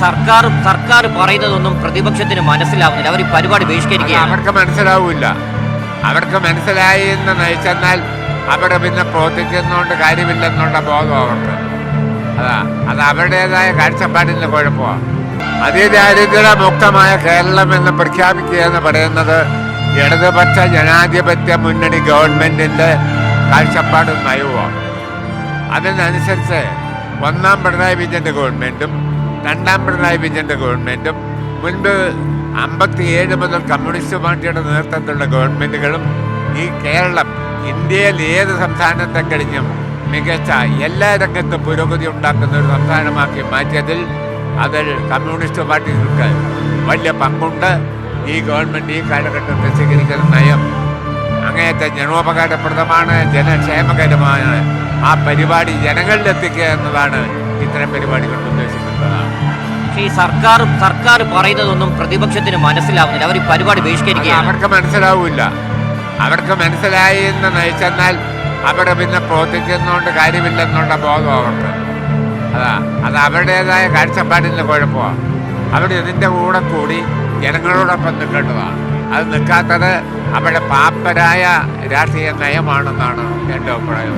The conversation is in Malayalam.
സർക്കാർ പറയുന്നതൊന്നും പ്രതിപക്ഷത്തിന് മനസ്സിലാവുന്നില്ല. അവർ ഈ പരിപാടി ബഹിഷ്കരിക്കുകയാണ്. അവർക്ക് മനസ്സിലാവില്ല. അവർക്ക് മനസ്സിലായി എന്ന് നയിച്ചെന്നാൽ അവിടെ പിന്നെ പ്രവർത്തിക്കുന്നതുകൊണ്ട് കാര്യമില്ലെന്നുള്ള ബോധം അവർക്ക്. അത് അവരുടേതായ കാഴ്ചപ്പാടിൻ്റെ കുഴപ്പമാണ്. അതിദാരിദ്ര്യമുക്തമായ കേരളം എന്ന് പ്രഖ്യാപിക്കുക എന്ന് പറയുന്നത് ഇടതുപക്ഷ ജനാധിപത്യ മുന്നണി ഗവൺമെൻറ്റിൻ്റെ കാഴ്ചപ്പാടും നയവുമാണ്. അതിനനുസരിച്ച് ഒന്നാം പിണറായി വിജയൻ്റെ ഗവൺമെൻറ്റും രണ്ടാം പിണറായി വിജയൻ്റെ ഗവൺമെൻറ്റും മുൻപ് 57 മുതൽ കമ്മ്യൂണിസ്റ്റ് പാർട്ടിയുടെ നേതൃത്വത്തിലുള്ള ഗവൺമെൻറ്റുകളും ഈ കേരളം ഇന്ത്യയിൽ ഏത് സംസ്ഥാനത്തെ കഴിഞ്ഞും മികച്ച എല്ലാ രംഗത്തും പുരോഗതി ഉണ്ടാക്കുന്ന ഒരു സംസ്ഥാനമാക്കി മാറ്റിയതിൽ അതിൽ കമ്മ്യൂണിസ്റ്റ് പാർട്ടികൾക്ക് വലിയ പങ്കുണ്ട്. ഈ ഗവൺമെൻറ് ഈ കാലഘട്ടത്തിൽ സ്വീകരിക്കുന്ന നയം അങ്ങേയറ്റം ജനോപകാരപ്രദമാണ്, ജനക്ഷേമകരമാണ്. ആ പരിപാടി ജനങ്ങളിലെത്തിക്കുക എന്നതാണ് ഇത്തരം പരിപാടികൾ ഉദ്ദേശിക്കുന്നത്. ഈ സർക്കാർ പറയുന്നതൊന്നും പ്രതിപക്ഷത്തിന് മനസ്സിലാവുന്നില്ല. അവർ ഈ പരിപാടി ബഹിഷ്കരിക്കുകയാണ്. അവർക്ക് മനസ്സിലാവില്ല. അവർക്ക് മനസ്സിലായി എന്ന് നയിച്ചെന്നാൽ അവിടെ പിന്നെ പ്രവർത്തിക്കുന്നതുകൊണ്ട് കാര്യമില്ലെന്നുള്ള ബോധം അവർക്ക്. അത് അവരുടേതായ കാഴ്ചപ്പാടിൻ്റെ കുഴപ്പമാണ്. അവർ ഇതിൻ്റെ കൂടെ കൂടി ജനങ്ങളോടൊപ്പം നിൽക്കേണ്ടതാണ്. അത് നിൽക്കാത്തത് അവരുടെ പാപ്പരായ രാഷ്ട്രീയ നയമാണെന്നാണ് എൻ്റെ അഭിപ്രായം.